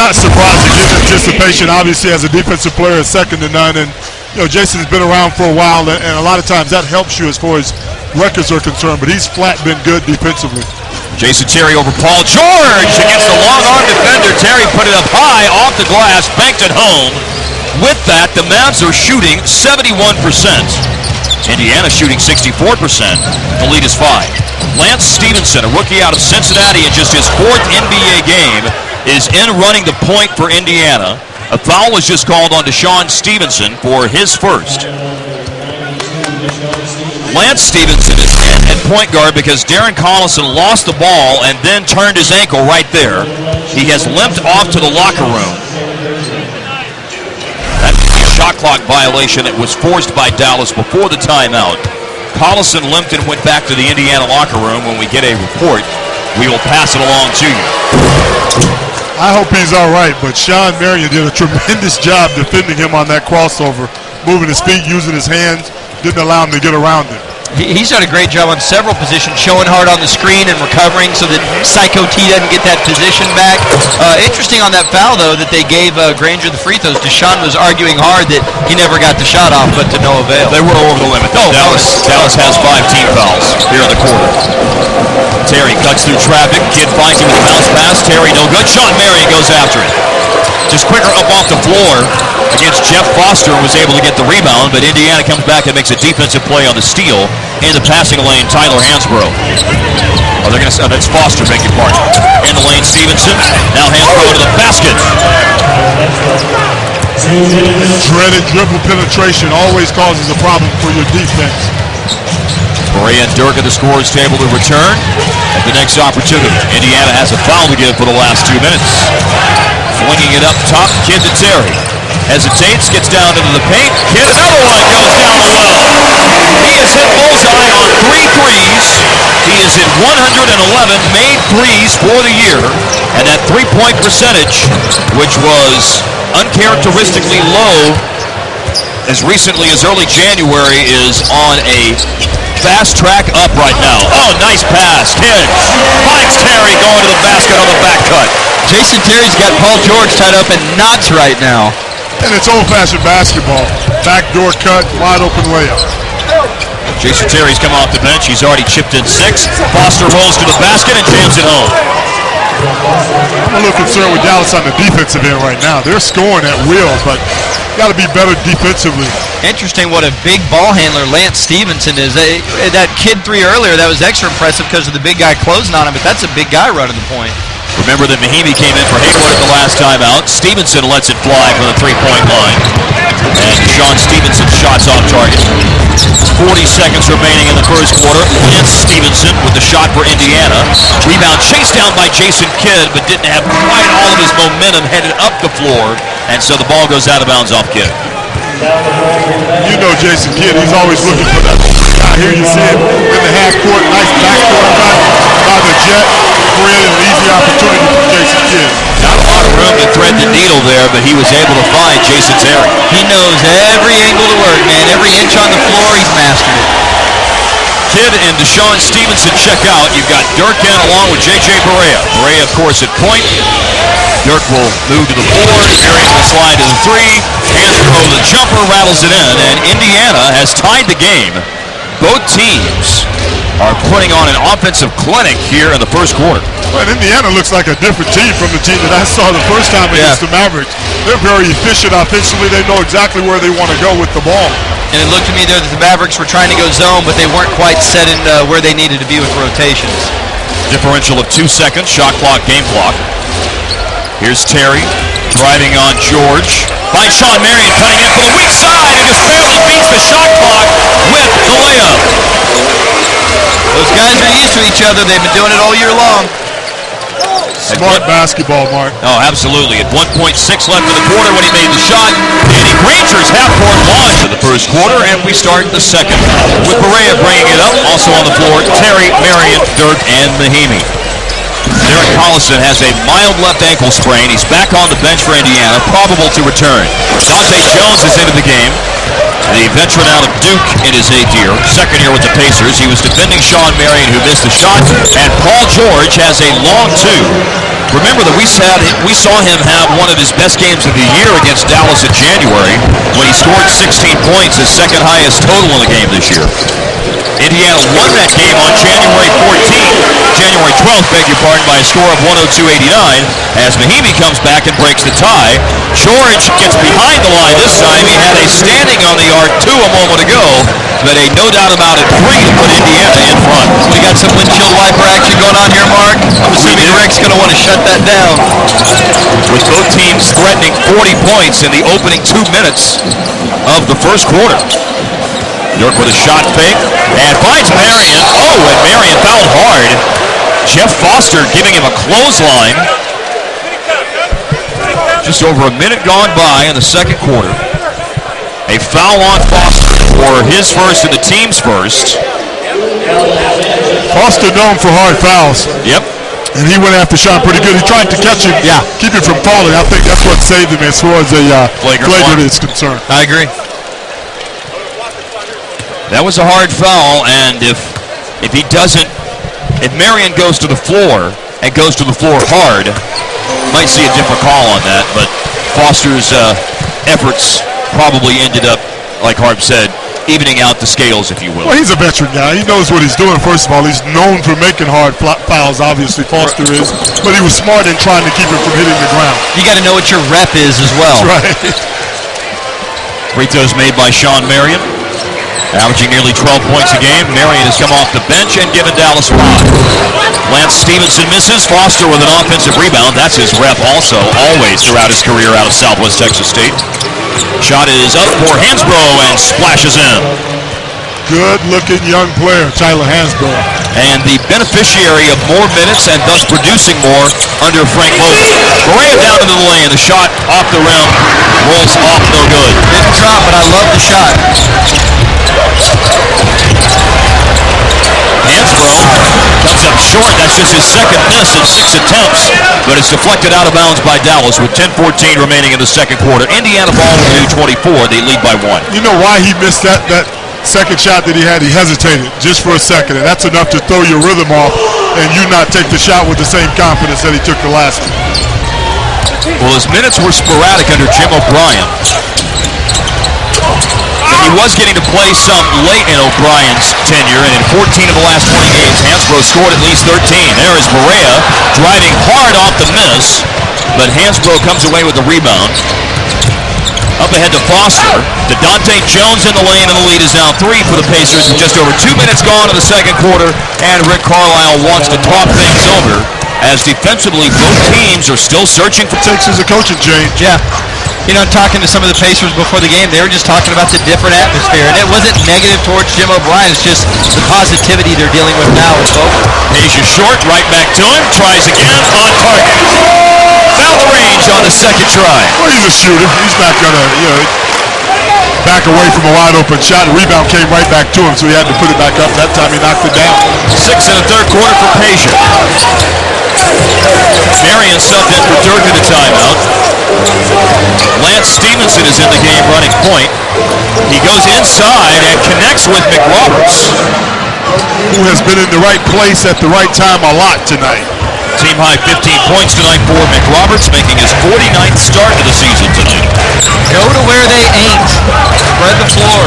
not surprising. His anticipation, obviously, as a defensive player, is second to none. And Jason's been around for a while, and a lot of times that helps you as far as records are concerned. But he's flat been good defensively. Jason Terry over Paul George against the long-arm defender. Terry put it up high off the glass, banked it home. With that, the Mavs are shooting 71%. Indiana shooting 64%. The lead is 5. Lance Stevenson, a rookie out of Cincinnati in just his 4th NBA game, is in running the point for Indiana. A foul was just called on Deshaun Stevenson for his first. Lance Stevenson is in at point guard because Darren Collison lost the ball and then turned his ankle right there. He has limped off to the locker room. That's a shot clock violation that was forced by Dallas before the timeout. Collison limped and went back to the Indiana locker room. When we get a report, we will pass it along to you. I hope he's all right, but Sean Marion did a tremendous job defending him on that crossover, moving his feet, using his hands, didn't allow him to get around it. He's done a great job on several positions, showing hard on the screen and recovering so that Psycho T doesn't get that position back. Interesting on that foul, though, that they gave Granger the free throws. Deshaun was arguing hard that he never got the shot off, but to no avail. They were over the limit. No, Dallas has 5 team fouls here in the quarter. Terry cuts through traffic. Kidd finds him with a bounce pass. Terry no good. Sean Marion goes after it. Just quicker up off the floor against Jeff Foster, was able to get the rebound, but Indiana comes back and makes a defensive play on the steal in the passing lane. Tyler Hansbrough. That's Foster, beg your pardon. In the lane, Stevenson. Now Hansbrough to the basket. Dreaded dribble penetration always causes a problem for your defense. Barea and Dirk at the scorer's table to return at the next opportunity. Indiana has a foul to give for the last 2 minutes. Flinging it up top, Kidd to Terry. Hesitates, gets down into the paint. Kidd, another one, goes down the well. He has hit bullseye on 3 threes. He is at 111 made threes for the year. And that three-point percentage, which was uncharacteristically low as recently as early January, is on a fast track up right now. Oh, nice pass. Kidd finds Terry going to the basket on the back cut. Jason Terry's got Paul George tied up in knots right now. And it's old-fashioned basketball. Backdoor cut, wide-open layup. Jason Terry's come off the bench. He's already chipped in 6. Foster rolls to the basket and jams it home. I'm a little concerned with Dallas on the defensive end right now. They're scoring at will, but got to be better defensively. Interesting what a big ball handler Lance Stevenson is. That Kidd 3 earlier, that was extra impressive because of the big guy closing on him, but that's a big guy running the point. Remember that Mahimi came in for Hayward at the last time out. Stevenson lets it fly from the three-point line. And Deshaun Stevenson's shot's off target. 40 seconds remaining in the first quarter. Lance Stevenson with the shot for Indiana. Rebound chased down by Jason Kidd, but didn't have quite all of his momentum headed up the floor. And so the ball goes out of bounds off Kidd. You know Jason Kidd, he's always looking for that. Here you see it in the half court, nice backdoor cut by the Jet, created an easy opportunity for Jason Kidd. Not a lot of room to thread the needle there, but he was able to find Jason Terry. He knows every angle to work, man. Every inch on the floor, he's mastered it. Kidd and Deshaun Stevenson check out. You've got Dirk in along with J.J. Barea. Barea, of course, at point. Dirk will move to the board. Marion will slide to the 3. Hansbrough, the jumper, rattles it in. And Indiana has tied the game. Both teams are putting on an offensive clinic here in the first quarter. Well, Indiana looks like a different team from the team that I saw the first time against the Mavericks. They're very efficient offensively. They know exactly where they want to go with the ball. And it looked to me there that the Mavericks were trying to go zone, but they weren't quite set in where they needed to be with rotations. Differential of 2 seconds, shot clock, game clock. Here's Terry driving on George. Finds Sean Marion cutting in for the weak side and just barely beats the shot clock with the layup. Those guys are used to each other. They've been doing it all year long. Smart basketball, Mark. Oh, absolutely. At 1.6 left in the quarter when he made the shot. Danny Granger's half-court launch in the first quarter, and we start the second. With Barea bringing it up, also on the floor, Terry, Marion, Dirk, and Mahimi. Derek Collison has a mild left ankle sprain. He's back on the bench for Indiana, probable to return. Dante Jones is into the game. the veteran out of Duke in his 8th year, second year with the Pacers. He was defending Sean Marion, who missed the shot, and Paul George has a long two. Remember that we saw him have one of his best games of the year against Dallas in January when he scored 16 points, his second highest total in the game this year. Indiana won that game on January 12th, beg your pardon, by a score of 102-89 as Mahinmi comes back and breaks the tie. George gets behind the line this time. He had a standing on the arc 2 a moment ago, but a no doubt about it 3 to put Indiana in front. We got some windshield wiper action going on here, Mark. I'm assuming Rick's going to want to shut that down. With both teams threatening 40 points in the opening 2 minutes of the first quarter. Dirk with a shot fake and finds Marion. Oh, and Marion fouled hard. Jeff Foster giving him a clothesline. Just over a minute gone by in the second quarter. A foul on Foster for his first and the team's first. Foster known for hard fouls. Yep. And he went after Sean pretty good. He tried to catch him, keep him from falling. I think that's what saved him as far as a flagrant is concerned. I agree. That was a hard foul, and if Marion goes to the floor and goes to the floor hard, might see a different call on that, but Foster's efforts probably ended up, like Harp said, evening out the scales, if you will. Well, he's a veteran guy. He knows what he's doing, first of all. He's known for making hard fouls, obviously, Foster is, but he was smart in trying to keep him from hitting the ground. You got to know what your rep is as well. That's right. Free throws made by Sean Marion. Averaging nearly 12 points a game. Marion has come off the bench and given Dallas 5. Lance Stevenson misses. Foster with an offensive rebound. That's his rep also, always throughout his career out of Southwest Texas State. Shot is up for Hansbrough and splashes in. Good-looking young player, Tyler Hansbrough. And the beneficiary of more minutes and thus producing more under Frank Logan. Correa down into the lane. The shot off the rim. Rolls off, no good. Didn't drop, but I love the shot. Hansbrough comes up short. That's just his second miss in 6 attempts, but it's deflected out of bounds by Dallas with 10:14 remaining in the second quarter. Indiana ball to 24. They lead by 1. You know why he missed that second shot that he had? He hesitated just for a second, and that's enough to throw your rhythm off and you not take the shot with the same confidence that he took the last one. Well, his minutes were sporadic under Jim O'Brien. He was getting to play some late in O'Brien's tenure, and in 14 of the last 20 games, Hansbrough scored at least 13. There is Correa driving hard off the miss, but Hansbrough comes away with the rebound. Up ahead to Foster. To Dante Jones in the lane, and the lead is now 3 for the Pacers with just over 2 minutes gone in the second quarter, and Rick Carlisle wants to talk things over as defensively both teams are still searching for Takes as a coaching change. Yeah. You know, talking to some of the Pacers before the game, they were just talking about the different atmosphere, and it wasn't negative towards Jim O'Brien. It's just the positivity they're dealing with now with both. Asia short, right back to him, tries again, on target. Foul the range on the second try. Well, he's a shooter. He's not going to, back away from a wide open shot. The rebound came right back to him, so he had to put it back up. That time he knocked it down. 6 in the third quarter for Asia. Marion subbed in for Dirk in the timeout. Lance Stevenson is in the game running point. He goes inside and connects with McRoberts, who has been in the right place at the right time a lot tonight. Team high 15 points tonight for McRoberts, making his 49th start of the season tonight. Go to where they ain't. Spread the floor.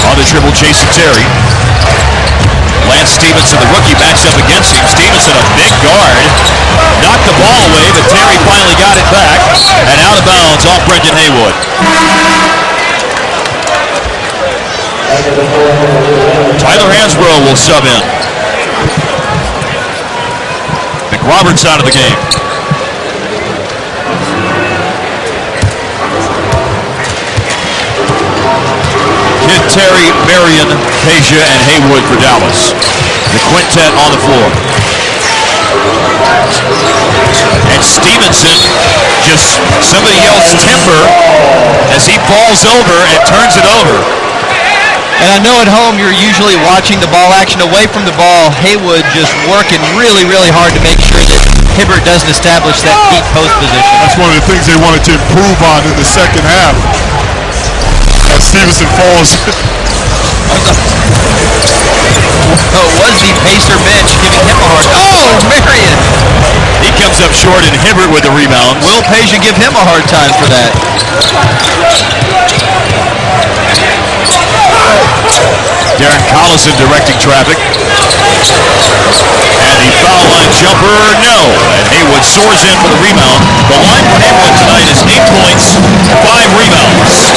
On the dribble, Jason Terry. Lance Stevenson, the rookie, backs up against him. Stevenson, a big guard, knocked the ball away, but Terry finally got it back, and out of bounds off Brendan Haywood. Tyler Hansbrough will sub in. McRoberts out of the game. Kid, Terry, Marion, Asia, and Haywood for Dallas. The quintet on the floor. And Stevenson, just somebody yells timber as he falls over and turns it over. And I know at home you're usually watching the ball action away from the ball. Haywood just working really, really hard to make sure that Hibbert doesn't establish that deep post position. That's one of the things they wanted to improve on in the second half. As Stevenson falls. Oh, it was the Pacer bench giving him a hard time. Oh, Marion! He comes up short, and Hibbert with the rebound. Will Peja give him a hard time for that? Darren Collison directing traffic. And the foul line jumper, no. And Haywood soars in for the rebound. The line for Haywood tonight is 8 points, 5 rebounds.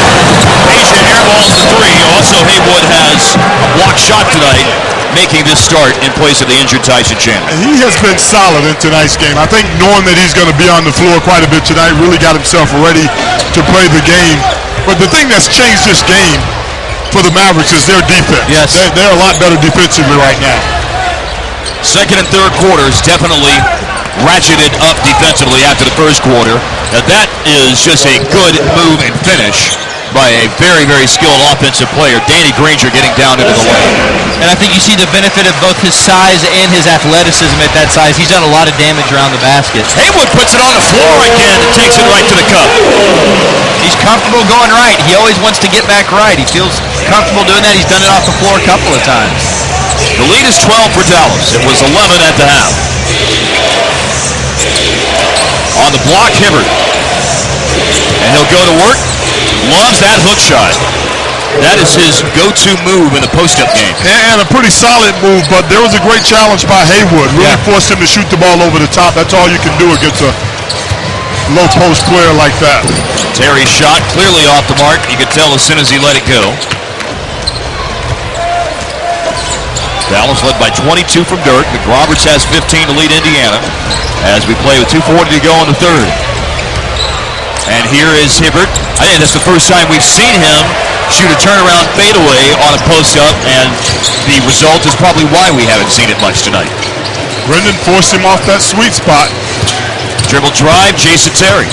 Peja airballs the 3. Also, Haywood has a blocked shot tonight, making this start in place of the injured Tyson Chandler. He has been solid in tonight's game. I think knowing that he's going to be on the floor quite a bit tonight really got himself ready to play the game. But the thing that's changed this game for the Mavericks is their defense. Yes. They're a lot better defensively right now. Second and third quarters definitely ratcheted up defensively after the first quarter. Now that is just a good move and finish by a very, very skilled offensive player, Danny Granger, getting down into the lane. And I think you see the benefit of both his size and his athleticism at that size. He's done a lot of damage around the basket. Haywood puts it on the floor again and takes it right to the cup. He's comfortable going right. He always wants to get back right. He feels comfortable doing that. He's done it off the floor a couple of times. The lead is 12 for Dallas. It was 11 at the half. On the block, Hibbert. And he'll go to work. Loves that hook shot. That is his go-to move in the post-up game. And a pretty solid move, but there was a great challenge by Haywood. Really forced him to shoot the ball over the top. That's all you can do against a low-post player like that. Terry's shot clearly off the mark. You could tell as soon as he let it go. Dallas led by 22 from Dirk. McRoberts has 15 to lead Indiana as we play with 2:40 to go in the third. And here is Hibbert. I think that's the first time we've seen him shoot a turnaround fadeaway on a post-up, and the result is probably why we haven't seen it much tonight. Brendan forced him off that sweet spot. Dribble drive, Jason Terry.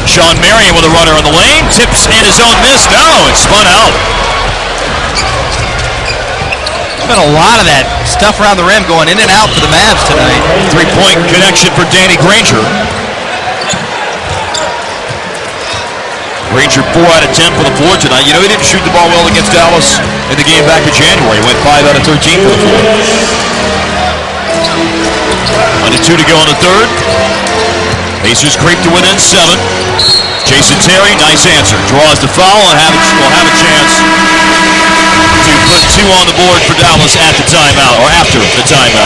Sean Marion with a runner on the lane. Tips in his own miss. No, it's spun out. There's been a lot of that stuff around the rim going in and out for the Mavs tonight. Three-point connection for Danny Granger. Granger 4 out of 10 for the floor tonight. You know, he didn't shoot the ball well against Dallas in the game back in January. He went 5 out of 13 for the floor. Under 2 to go in the third. Pacers creep to within 7. Jason Terry, nice answer. Draws the foul and will have a chance to put 2 on the board for Dallas at the timeout, or after the timeout.